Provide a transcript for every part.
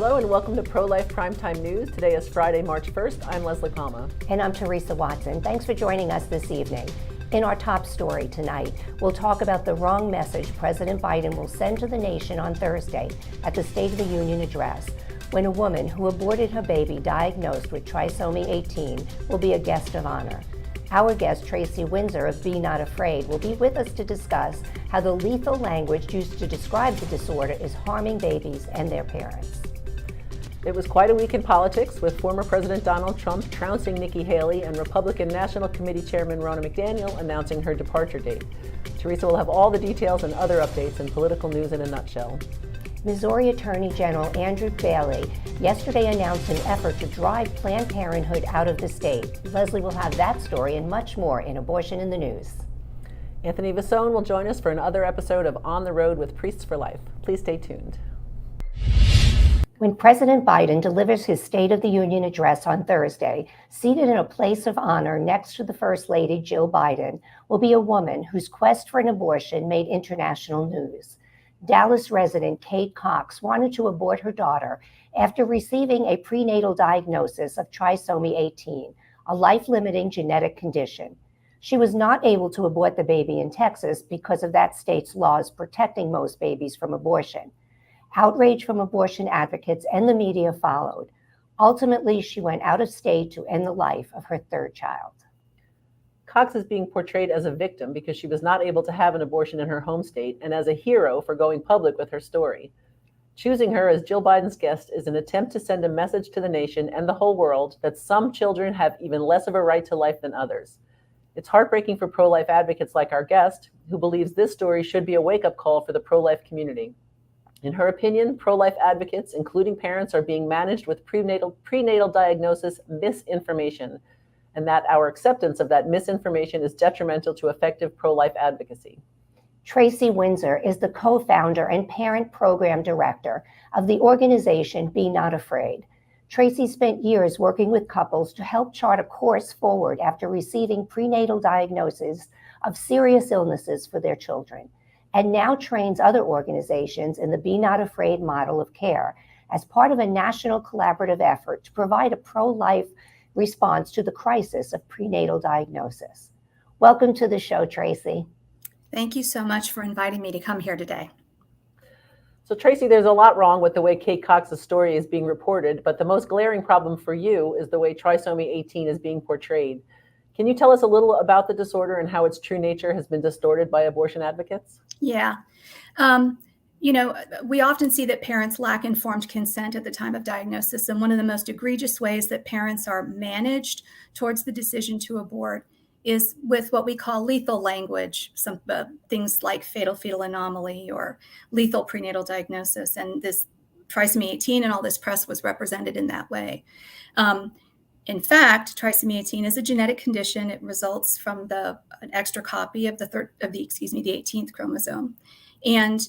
Hello and welcome to Pro-Life Primetime News. Today is Friday, March 1st. I'm Leslie Palma. And I'm Theresa Watson. Thanks for joining us this evening. In our top story tonight, we'll talk about the wrong message President Biden will send to the nation on Thursday at the State of the Union address, when a woman who aborted her baby diagnosed with trisomy 18 will be a guest of honor. Our guest, Tracy Windsor of Be Not Afraid, will be with us to discuss how the lethal language used to describe the disorder is harming babies and their parents. It was quite a week in politics, with former President Donald Trump trouncing Nikki Haley and Republican National Committee Chairman Ronna McDaniel announcing her departure date. Teresa will have all the details and other updates in political news in a nutshell. Missouri Attorney General Andrew Bailey yesterday announced an effort to drive Planned Parenthood out of the state. Leslie will have that story and much more in Abortion in the News. Anthony Vasone will join us for another episode of On the Road with Priests for Life. Please stay tuned. When President Biden delivers his State of the Union address on Thursday, seated in a place of honor next to the First Lady, Jill Biden, will be a woman whose quest for an abortion made international news. Dallas resident Kate Cox wanted to abort her daughter after receiving a prenatal diagnosis of trisomy 18, a life-limiting genetic condition. She was not able to abort the baby in Texas because of that state's laws protecting most babies from abortion. Outrage from abortion advocates and the media followed. Ultimately, she went out of state to end the life of her third child. Cox is being portrayed as a victim because she was not able to have an abortion in her home state, and as a hero for going public with her story. Choosing her as Jill Biden's guest is an attempt to send a message to the nation and the whole world that some children have even less of a right to life than others. It's heartbreaking for pro-life advocates like our guest, who believes this story should be a wake-up call for the pro-life community. In her opinion, pro-life advocates, including parents, are being managed with prenatal diagnosis misinformation, and that our acceptance of that misinformation is detrimental to effective pro-life advocacy. Tracy Windsor is the co-founder and parent program director of the organization Be Not Afraid. Tracy spent years working with couples to help chart a course forward after receiving prenatal diagnoses of serious illnesses for their children, and now trains other organizations in the Be Not Afraid model of care as part of a national collaborative effort to provide a pro-life response to the crisis of prenatal diagnosis. Welcome to the show, Tracy. Thank you so much for inviting me to come here today. So Tracy, there's a lot wrong with the way Kate Cox's story is being reported, but the most glaring problem for you is the way trisomy 18 is being portrayed. Can you tell us a little about the disorder and how its true nature has been distorted by abortion advocates? Yeah. We often see that parents lack informed consent at the time of diagnosis. And one of the most egregious ways that parents are managed towards the decision to abort is with what we call lethal language, some things like fatal fetal anomaly or lethal prenatal diagnosis. And this trisomy 18 and all this press was represented in that way. In fact, trisomy 18 is a genetic condition. It results from an extra copy of the 18th chromosome, and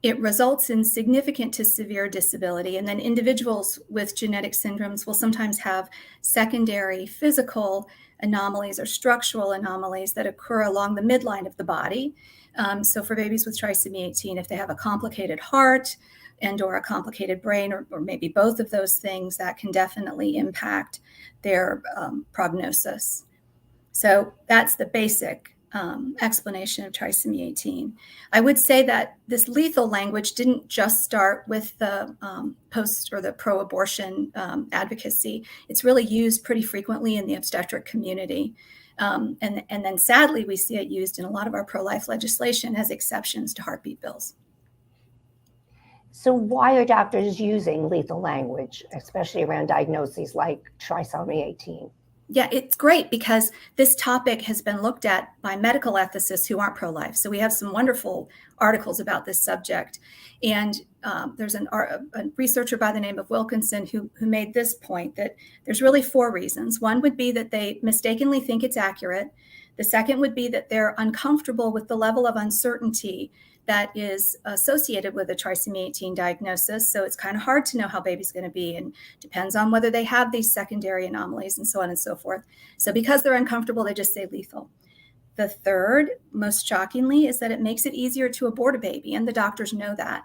it results in significant to severe disability. And then individuals with genetic syndromes will sometimes have secondary physical anomalies or structural anomalies that occur along the midline of the body. So for babies with trisomy 18, if they have a complicated heart and or a complicated brain, or maybe both of those things, that can definitely impact their prognosis. So that's the basic explanation of trisomy 18. I would say that this lethal language didn't just start with the post or the pro-abortion advocacy. It's really used pretty frequently in the obstetric community. And then sadly, we see it used in a lot of our pro-life legislation as exceptions to heartbeat bills. So why are doctors using lethal language, especially around diagnoses like trisomy 18? Yeah, it's great because this topic has been looked at by medical ethicists who aren't pro-life. So we have some wonderful articles about this subject. And there's a researcher by the name of Wilkinson who made this point that there's really 4 reasons. One would be that they mistakenly think it's accurate. The second would be that they're uncomfortable with the level of uncertainty that is associated with a trisomy 18 diagnosis. So it's kind of hard to know how baby's going to be, and depends on whether they have these secondary anomalies and so on and so forth. So because they're uncomfortable, they just say lethal. The third, most shockingly, is that it makes it easier to abort a baby, and the doctors know that.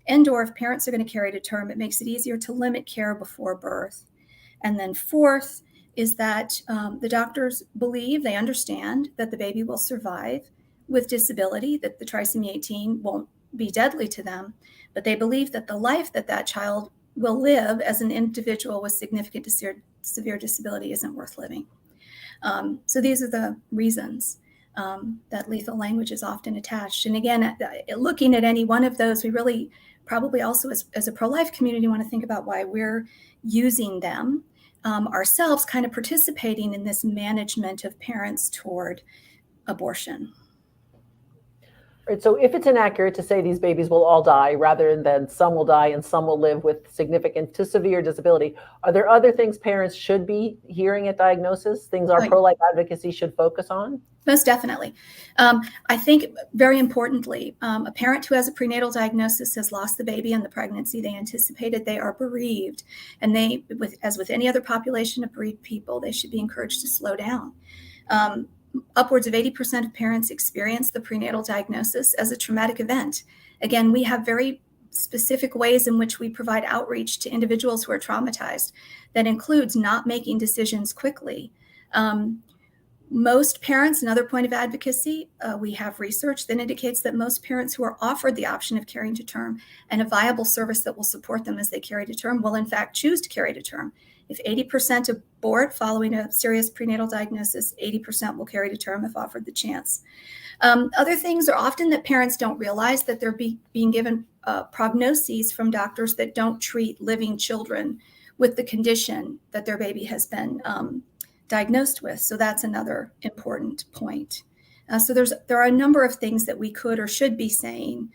and or if parents are going to carry to term, it makes it easier to limit care before birth. And then fourth is that the doctors believe, they understand that the baby will survive with disability, that the trisomy 18 won't be deadly to them, but they believe that the life that that child will live as an individual with significant severe disability isn't worth living. So these are the reasons that lethal language is often attached. And again, looking at any one of those, we really probably also as a pro-life community want to think about why we're using them ourselves, kind of participating in this management of parents toward abortion. Right, so if it's inaccurate to say these babies will all die rather than some will die and some will live with significant to severe disability, are there other things parents should be hearing at diagnosis, things our pro-life advocacy should focus on? Most definitely. I think very importantly, a parent who has a prenatal diagnosis has lost the baby in the pregnancy they anticipated. They are bereaved. And they, as with any other population of bereaved people, they should be encouraged to slow down. Upwards of 80% of parents experience the prenatal diagnosis as a traumatic event. Again, we have very specific ways in which we provide outreach to individuals who are traumatized. That includes not making decisions quickly. Most parents, another point of advocacy, we have research that indicates that most parents who are offered the option of carrying to term and a viable service that will support them as they carry to term will in fact choose to carry to term. If 80% abort following a serious prenatal diagnosis, 80% will carry to term if offered the chance. Other things are often that parents don't realize that they're being given prognoses from doctors that don't treat living children with the condition that their baby has been diagnosed with. So that's another important point. So there are a number of things that we could or should be saying,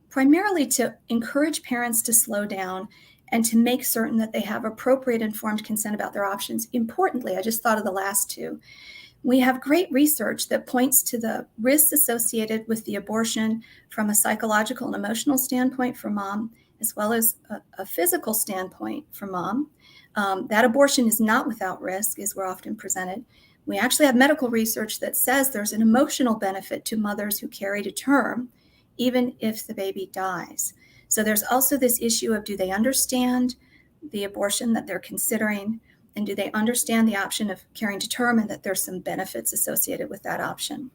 primarily to encourage parents to slow down and to make certain that they have appropriate informed consent about their options. Importantly, I just thought of the last two. We have great research that points to the risks associated with the abortion from a psychological and emotional standpoint for mom, as well as a physical standpoint for mom. That abortion is not without risk, as we're often presented. We actually have medical research that says there's an emotional benefit to mothers who carry to term, even if the baby dies. So there's also this issue of, do they understand the abortion that they're considering? And do they understand the option of carrying to term and that there's some benefits associated with that option?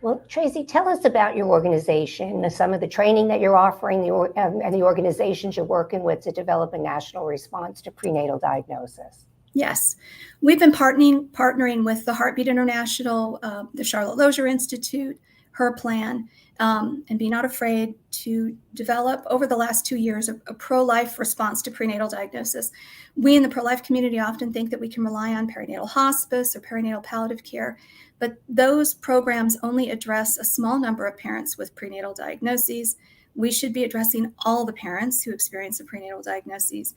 Well, Tracy, tell us about your organization, some of the training that you're offering, and the organizations you're working with to develop a national response to prenatal diagnosis. Yes, we've been partnering with the Heartbeat International, the Charlotte Lozier Institute, Her Plan, and Be Not Afraid to develop over the last 2 years a pro-life response to prenatal diagnosis. We in the pro-life community often think that we can rely on perinatal hospice or perinatal palliative care, but those programs only address a small number of parents with prenatal diagnoses. We should be addressing all the parents who experience a prenatal diagnosis.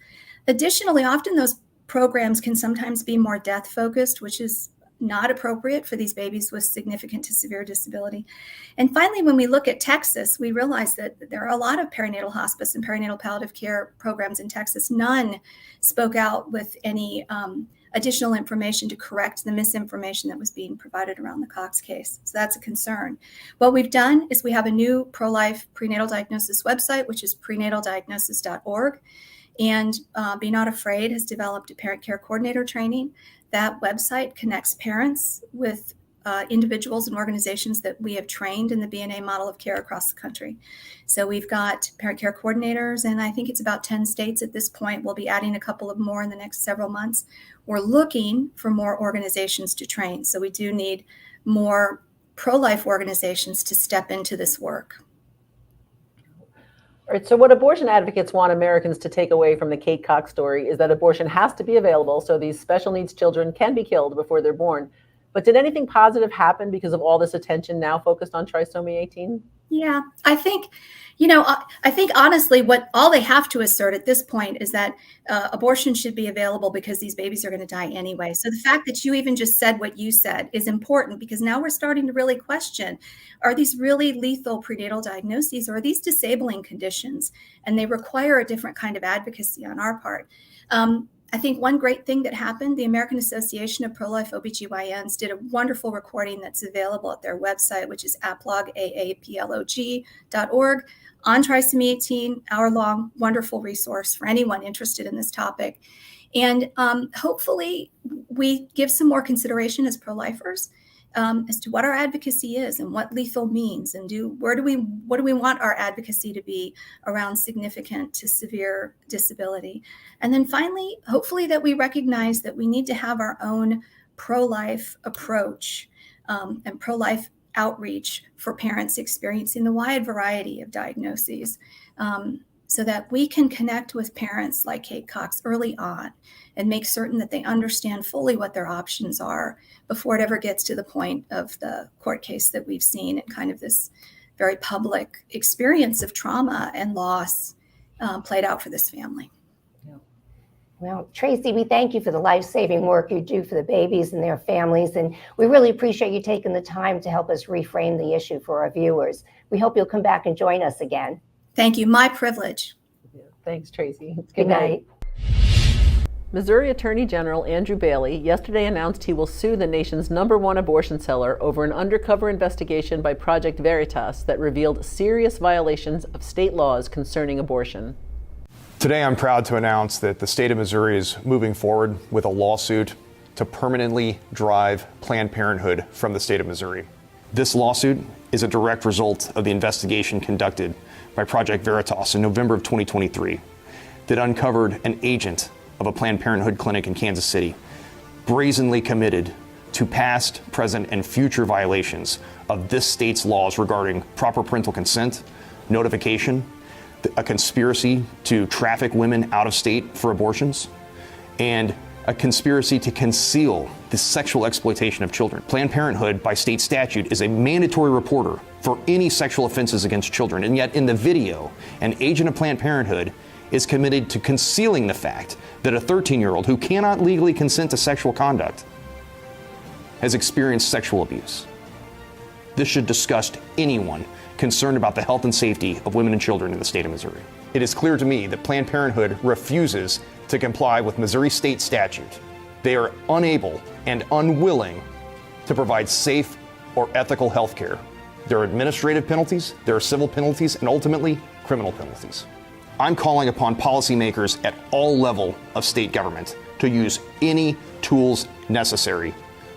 Additionally, often those programs can sometimes be more death-focused, which is not appropriate for these babies with significant to severe disability. And finally, when we look at Texas, we realize that there are a lot of perinatal hospice and perinatal palliative care programs in Texas. None spoke out with any additional information to correct the misinformation that was being provided around the Cox case. So that's a concern. What we've done is we have a new pro-life prenatal diagnosis website, which is prenataldiagnosis.org. And Be Not Afraid has developed a parent care coordinator training. That website connects parents with individuals and organizations that we have trained in the BNA model of care across the country. So we've got parent care coordinators, and I think it's about 10 states at this point. We'll be adding a couple of more in the next several months. We're looking for more organizations to train. So we do need more pro-life organizations to step into this work. All right, so what abortion advocates want Americans to take away from the Kate Cox story is that abortion has to be available so these special needs children can be killed before they're born. But did anything positive happen because of all this attention now focused on trisomy 18? Yeah, I think honestly, what all they have to assert at this point is that abortion should be available because these babies are going to die anyway. So the fact that you even just said what you said is important, because now we're starting to really question, are these really lethal prenatal diagnoses, or are these disabling conditions? And they require a different kind of advocacy on our part. I think one great thing that happened, the American Association of Pro-Life OBGYNs did a wonderful recording that's available at their website, which is aplog.org, on trisomy 18, hour-long, wonderful resource for anyone interested in this topic. And hopefully we give some more consideration as pro-lifers as to what our advocacy is and what lethal means, and what do we want our advocacy to be around significant to severe disability. And then finally, hopefully that we recognize that we need to have our own pro-life approach and pro-life outreach for parents experiencing the wide variety of diagnoses, so that we can connect with parents like Kate Cox early on and make certain that they understand fully what their options are before it ever gets to the point of the court case that we've seen and kind of this very public experience of trauma and loss played out for this family. Well, Tracy, we thank you for the life-saving work you do for the babies and their families, and we really appreciate you taking the time to help us reframe the issue for our viewers. We hope you'll come back and join us again. Thank you. My privilege. Yeah, thanks, Tracy. Good night. Missouri Attorney General Andrew Bailey yesterday announced he will sue the nation's #1 abortion seller over an undercover investigation by Project Veritas that revealed serious violations of state laws concerning abortion. Today, I'm proud to announce that the state of Missouri is moving forward with a lawsuit to permanently drive Planned Parenthood from the state of Missouri. This lawsuit is a direct result of the investigation conducted by Project Veritas in November of 2023 that uncovered an agent of a Planned Parenthood clinic in Kansas City brazenly committed to past, present, and future violations of this state's laws regarding proper parental consent, notification, a conspiracy to traffic women out of state for abortions, and a conspiracy to conceal the sexual exploitation of children. Planned Parenthood, by state statute, is a mandatory reporter for any sexual offenses against children. And yet in the video, an agent of Planned Parenthood is committed to concealing the fact that a 13-year-old who cannot legally consent to sexual conduct has experienced sexual abuse. This should disgust anyone concerned about the health and safety of women and children in the state of Missouri. It is clear to me that Planned Parenthood refuses to comply with Missouri state statute. They are unable and unwilling to provide safe or ethical health care. There are administrative penalties, there are civil penalties, and ultimately criminal penalties. I'm calling upon policymakers at all levels of state government to use any tools necessary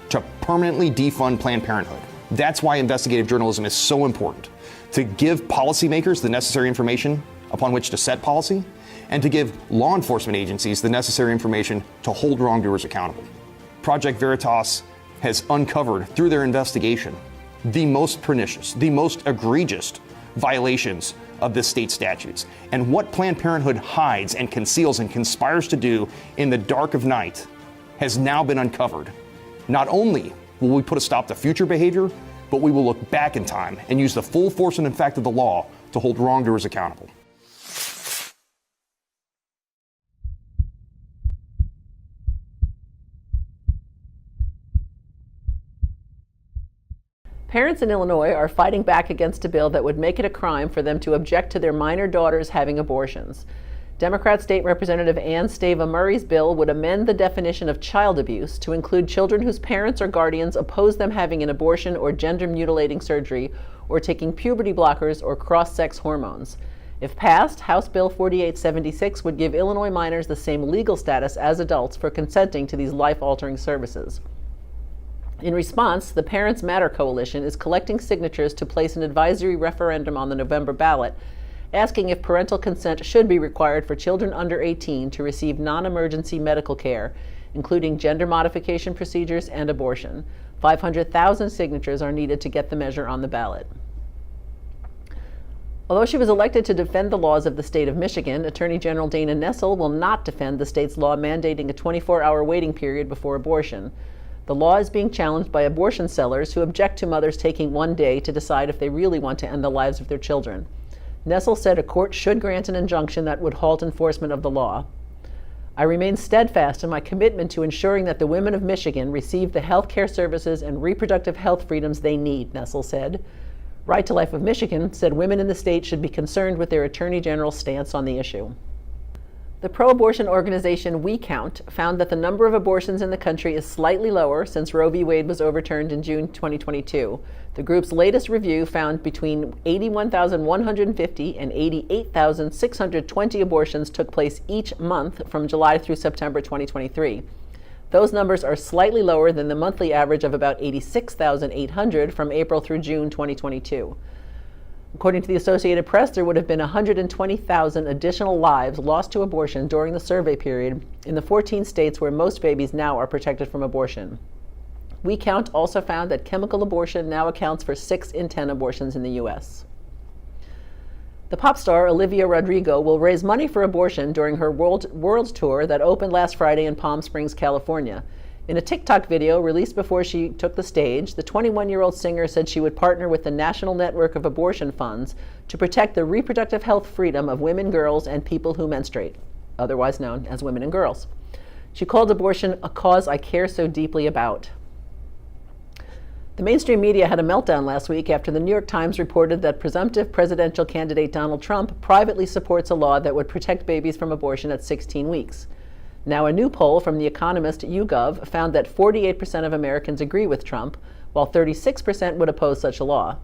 to permanently defund Planned Parenthood. That's why investigative journalism is so important, to give policymakers the necessary information upon which to set policy, and to give law enforcement agencies the necessary information to hold wrongdoers accountable. Project Veritas has uncovered through their investigation the most pernicious, the most egregious violations of this state statutes. And what Planned Parenthood hides and conceals and conspires to do in the dark of night has now been uncovered. Not only will we put a stop to future behavior, but we will look back in time and use the full force and effect of the law to hold wrongdoers accountable. Parents in Illinois are fighting back against a bill that would make it a crime for them to object to their minor daughters having abortions. Democrat State Representative Ann Stava Murray's bill would amend the definition of child abuse to include children whose parents or guardians oppose them having an abortion or gender-mutilating surgery or taking puberty blockers or cross-sex hormones. If passed, House Bill 4876 would give Illinois minors the same legal status as adults for consenting to these life-altering services. In response, the Parents Matter Coalition is collecting signatures to place an advisory referendum on the November ballot, asking if parental consent should be required for children under 18 to receive non-emergency medical care, including gender modification procedures and abortion. 500,000 signatures are needed to get the measure on the ballot. Although she was elected to defend the laws of the state of Michigan, Attorney General Dana Nessel will not defend the state's law mandating a 24-hour waiting period before abortion. The law is being challenged by abortion sellers who object to mothers taking one day to decide if they really want to end the lives of their children. Nessel said a court should grant an injunction that would halt enforcement of the law. I remain steadfast in my commitment to ensuring that the women of Michigan receive the health care services and reproductive health freedoms they need, Nessel said. Right to Life of Michigan said women in the state should be concerned with their Attorney General's stance on the issue. The pro-abortion organization We Count found that the number of abortions in the country is slightly lower since Roe v. Wade was overturned in June 2022. The group's latest review found between 81,150 and 88,620 abortions took place each month from July through September 2023. Those numbers are slightly lower than the monthly average of about 86,800 from April through June 2022. According to the Associated Press, there would have been 120,000 additional lives lost to abortion during the survey period in the 14 states where most babies now are protected from abortion. We Count also found that chemical abortion now accounts for 6 in 10 abortions in the U.S. The pop star Olivia Rodrigo will raise money for abortion during her world tour that opened last Friday in Palm Springs, California. In a TikTok video released before she took the stage, the 21-year-old singer said she would partner with the National Network of Abortion Funds to protect the reproductive health freedom of women, girls, and people who menstruate, otherwise known as women and girls. She called abortion a cause I care so deeply about. The mainstream media had a meltdown last week after the New York Times reported that presumptive presidential candidate Donald Trump privately supports a law that would protect babies from abortion at 16 weeks. Now, a new poll from the economist YouGov found that 48% of Americans agree with Trump, while 36% would oppose such a law.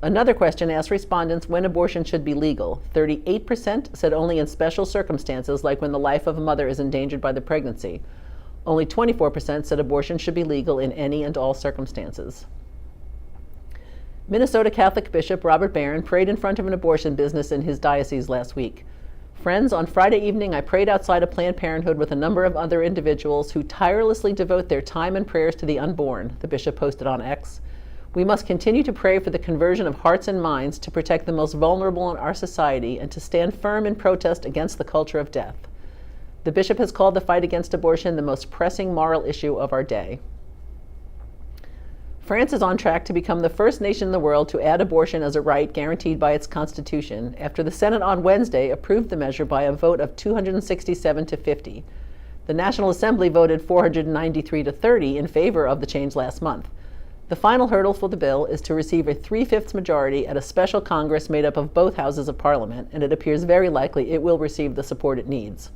Another question asked respondents when abortion should be legal. 38% said only in special circumstances, like when the life of a mother is endangered by the pregnancy. Only 24% said abortion should be legal in any and all circumstances. Minnesota Catholic Bishop Robert Barron prayed in front of an abortion business in his diocese last week. Friends, on Friday evening, I prayed outside of Planned Parenthood with a number of other individuals who tirelessly devote their time and prayers to the unborn, the bishop posted on X. We must continue to pray for the conversion of hearts and minds to protect the most vulnerable in our society and to stand firm in protest against the culture of death. The bishop has called the fight against abortion the most pressing moral issue of our day. France is on track to become the first nation in the world to add abortion as a right guaranteed by its constitution after the Senate on Wednesday approved the measure by a vote of 267 to 50. The National Assembly voted 493 to 30 in favor of the change last month. The final hurdle for the bill is to receive a 3/5 majority at a special Congress made up of both houses of Parliament, and it appears very likely it will receive the support it needs.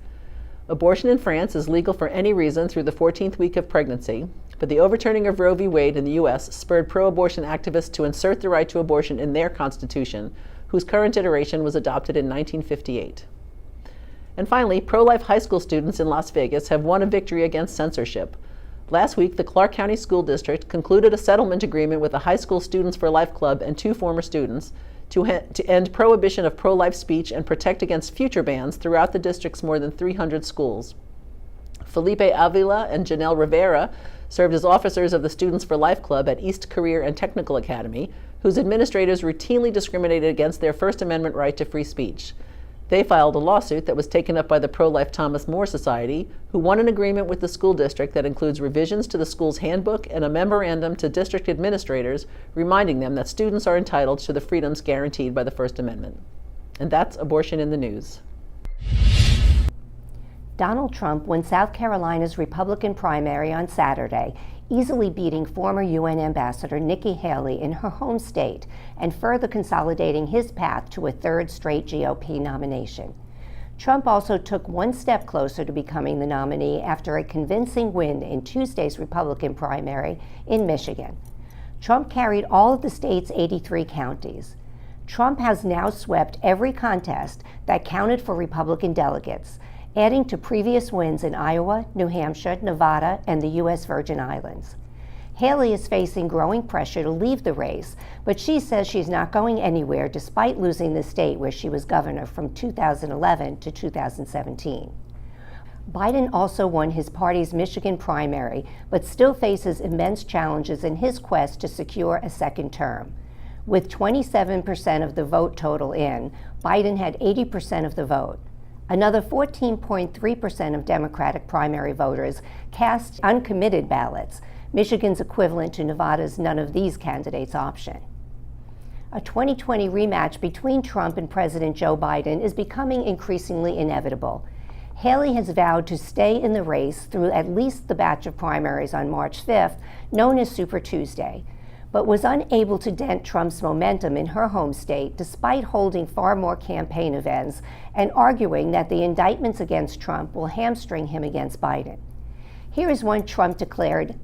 Abortion in France is legal for any reason through the 14th week of pregnancy, but the overturning of Roe v. Wade in the U.S. spurred pro-abortion activists to insert the right to abortion in their constitution, whose current iteration was adopted in 1958. And finally, pro-life high school students in Las Vegas have won a victory against censorship. Last week, the Clark County School District concluded a settlement agreement with the High School Students for Life Club and 2 former students to end prohibition of pro-life speech and protect against future bans throughout the district's more than 300 schools. Felipe Avila and Janelle Rivera served as officers of the Students for Life Club at East Career and Technical Academy, whose administrators routinely discriminated against their First Amendment right to free speech. They filed a lawsuit that was taken up by the pro-life Thomas More Society, who won an agreement with the school district that includes revisions to the school's handbook and a memorandum to district administrators reminding them that students are entitled to the freedoms guaranteed by the First Amendment. And that's abortion in the news. Donald Trump won South Carolina's Republican primary on Saturday, easily beating former UN Ambassador Nikki Haley in her home state and further consolidating his path to a 3rd straight GOP nomination. Trump also took one step closer to becoming the nominee after a convincing win in Tuesday's Republican primary in Michigan. Trump carried all of the state's 83 counties. Trump has now swept every contest that counted for Republican delegates, adding to previous wins in Iowa, New Hampshire, Nevada, and the U.S. Virgin Islands. Haley is facing growing pressure to leave the race, but she says she's not going anywhere despite losing the state where she was governor from 2011 to 2017. Biden also won his party's Michigan primary, but still faces immense challenges in his quest to secure a second term. With 27% of the vote total in, Biden had 80% of the vote. Another 14.3% of Democratic primary voters cast uncommitted ballots, Michigan's equivalent to Nevada's none of these candidates option. A 2020 rematch between Trump and President Joe Biden is becoming increasingly inevitable. Haley has vowed to stay in the race through at least the batch of primaries on March 5th, known as Super Tuesday. but was unable to dent Trump's momentum in her home state despite holding far more campaign events and arguing that the indictments against Trump will hamstring him against Biden. Here is one Trump declared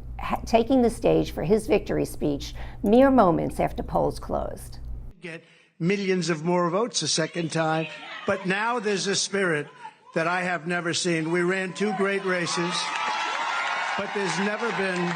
taking the stage for his victory speech mere moments after polls closed. Get millions of more votes a second time, but now there's a spirit that I have never seen. We ran two great races, but there's never been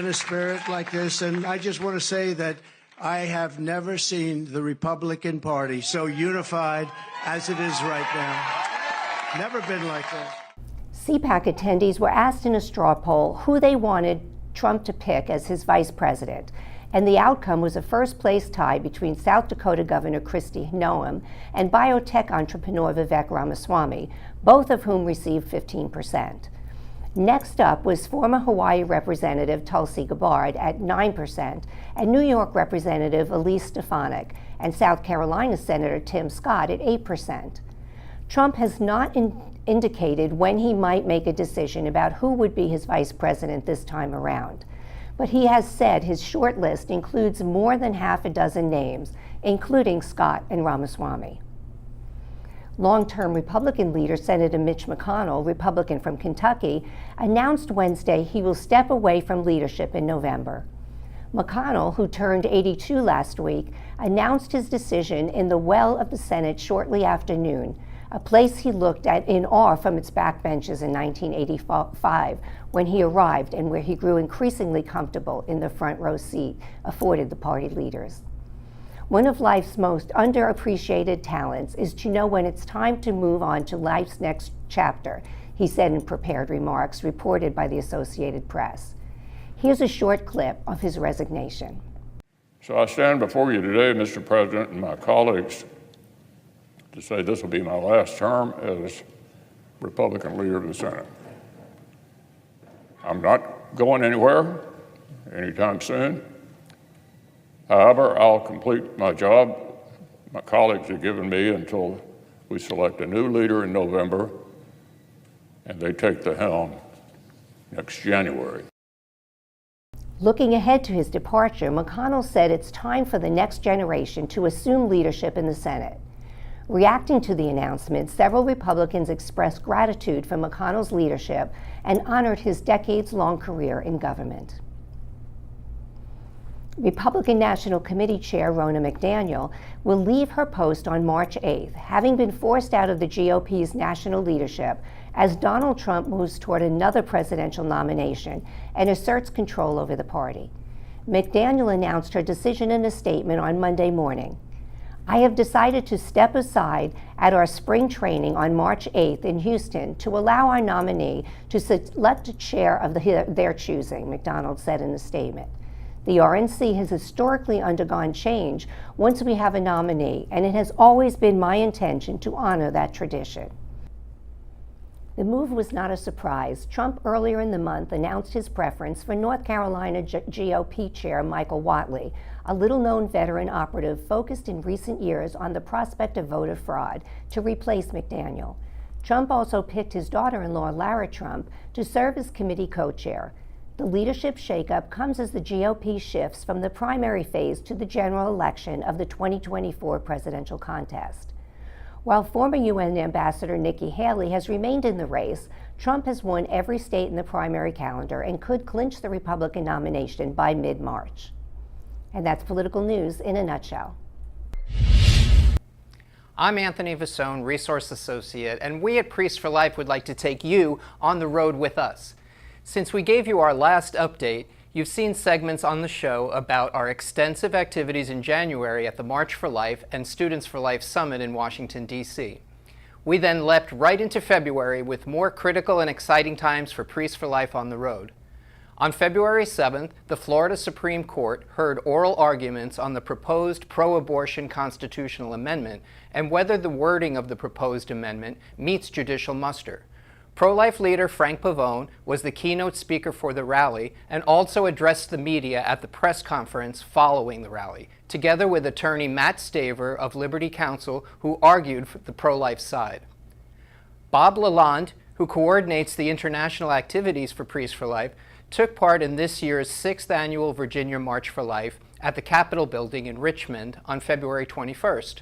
a spirit like this. And I just want to say that I have never seen the Republican Party so unified as it is right now. Never been like that. CPAC attendees were asked in a straw poll who they wanted Trump to pick as his vice president, and the outcome was a first-place tie between South Dakota Governor Kristi Noem and biotech entrepreneur Vivek Ramaswamy, both of whom received 15%. Next up was former Hawaii Representative Tulsi Gabbard at 9%, and New York Representative Elise Stefanik, and South Carolina Senator Tim Scott at 8%. Trump has not indicated when he might make a decision about who would be his vice president this time around. But he has said his short list includes more than half a dozen names, including Scott and Ramaswamy. Long-term Republican leader Senator Mitch McConnell, Republican from Kentucky, announced Wednesday he will step away from leadership in November. McConnell, who turned 82 last week, announced his decision in the well of the Senate shortly after noon, a place he looked at in awe from its backbenches in 1985 when he arrived and where he grew increasingly comfortable in the front row seat afforded the party leaders. One of life's most underappreciated talents is to know when it's time to move on to life's next chapter, he said in prepared remarks reported by the Associated Press. Here's a short clip of his resignation. So I stand before you today, Mr. President, and my colleagues, to say this will be my last term as Republican leader of the Senate. I'm not going anywhere anytime soon. However, I'll complete my job my colleagues have given me until we select a new leader in November and they take the helm next January. Looking ahead to his departure, McConnell said it's time for the next generation to assume leadership in the Senate. Reacting to the announcement, several Republicans expressed gratitude for McConnell's leadership and honored his decades-long career in government. Republican National Committee Chair Ronna McDaniel will leave her post on March 8th, having been forced out of the GOP's national leadership as Donald Trump moves toward another presidential nomination and asserts control over the party. McDaniel announced her decision in a statement on Monday morning. I have decided to step aside at our spring training on March 8th in Houston to allow our nominee to select a chair of their choosing, McDonald said in a statement. The RNC has historically undergone change once we have a nominee, and it has always been my intention to honor that tradition. The move was not a surprise. Trump earlier in the month announced his preference for North Carolina GOP Chair Michael Whatley, a little-known veteran operative focused in recent years on the prospect of voter fraud, to replace McDaniel. Trump also picked his daughter-in-law, Lara Trump, to serve as committee co-chair. The leadership shakeup comes as the GOP shifts from the primary phase to the general election of the 2024 presidential contest. While former UN Ambassador Nikki Haley has remained in the race, Trump has won every state in the primary calendar and could clinch the Republican nomination by mid-March. And that's political news in a nutshell. I'm Anthony Vasone, Resource Associate, and we at Priests for Life would like to take you on the road with us. Since we gave you our last update, you've seen segments on the show about our extensive activities in January at the March for Life and Students for Life Summit in Washington, D.C. We then leapt right into February with more critical and exciting times for Priests for Life on the road. On February 7th, the Florida Supreme Court heard oral arguments on the proposed pro-abortion constitutional amendment and whether the wording of the proposed amendment meets judicial muster. Pro-life leader Frank Pavone was the keynote speaker for the rally and also addressed the media at the press conference following the rally, together with attorney Matt Staver of Liberty Counsel, who argued for the pro-life side. Bob Lalonde, who coordinates the international activities for Priests for Life, took part in this year's 6th annual Virginia March for Life at the Capitol building in Richmond on February 21st.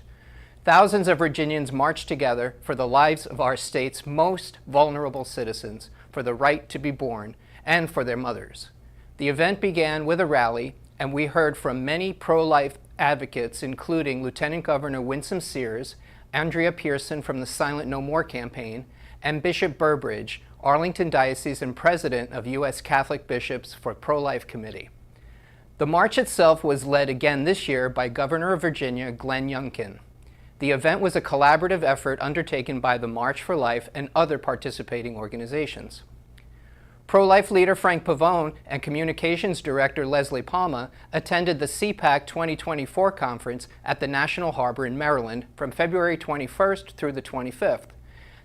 Thousands of Virginians marched together for the lives of our state's most vulnerable citizens, for the right to be born, and for their mothers. The event began with a rally, and we heard from many pro-life advocates, including Lieutenant Governor Winsome Sears, Andrea Pearson from the Silent No More campaign, and Bishop Burbridge, Arlington Diocese and President of U.S. Catholic Bishops for Pro-Life Committee. The march itself was led again this year by Governor of Virginia, Glenn Youngkin. The event was a collaborative effort undertaken by the March for Life and other participating organizations. Pro-life leader Frank Pavone and Communications Director Leslie Palma attended the CPAC 2024 conference at the National Harbor in Maryland from February 21st through the 25th.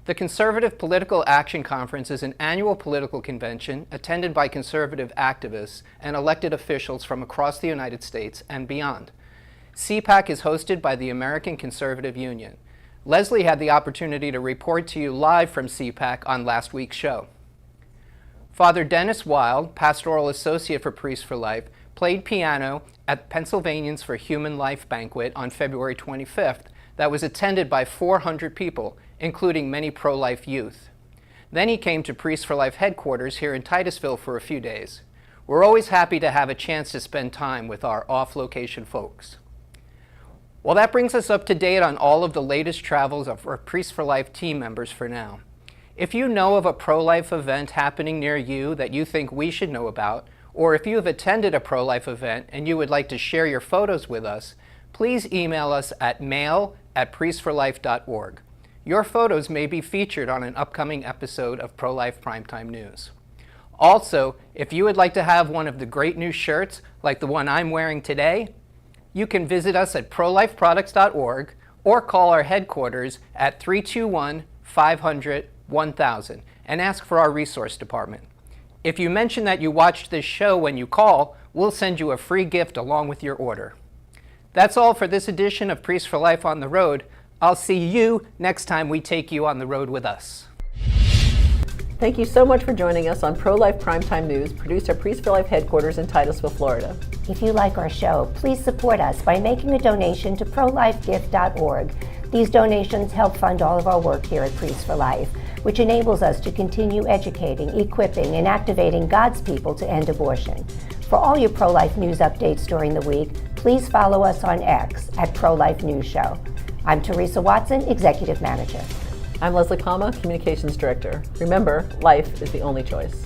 The Conservative Political Action Conference is an annual political convention attended by conservative activists and elected officials from across the United States and beyond. CPAC is hosted by the American Conservative Union. Leslie had the opportunity to report to you live from CPAC on last week's show. Father Dennis Wild, Pastoral Associate for Priests for Life, played piano at Pennsylvanians for Human Life banquet on February 25th that was attended by 400 people, including many pro-life youth. Then he came to Priests for Life headquarters here in Titusville for a few days. We're always happy to have a chance to spend time with our off-location folks. Well, that brings us up to date on all of the latest travels of our Priests for Life team members for now. If you know of a pro-life event happening near you that you think we should know about, or if you have attended a pro-life event and you would like to share your photos with us, please email us at mail@priestsforlife.org. Your photos may be featured on an upcoming episode of Pro-Life Primetime News. Also, if you would like to have one of the great new shirts like the one I'm wearing today, you can visit us at prolifeproducts.org or call our headquarters at 321-500-1000 and ask for our resource department. If you mention that you watched this show when you call, we'll send you a free gift along with your order. That's all for this edition of Priests for Life on the Road. I'll see you next time we take you on the road with us. Thank you so much for joining us on Pro-Life Primetime News, produced at Priests for Life headquarters in Titusville, Florida. If you like our show, please support us by making a donation to prolifegift.org. These donations help fund all of our work here at Priests for Life, which enables us to continue educating, equipping, and activating God's people to end abortion. For all your pro-life news updates during the week, please follow us on X at Pro-Life News Show. I'm Theresa Watson, Executive Manager. I'm Leslie Palma, Communications Director. Remember, life is the only choice.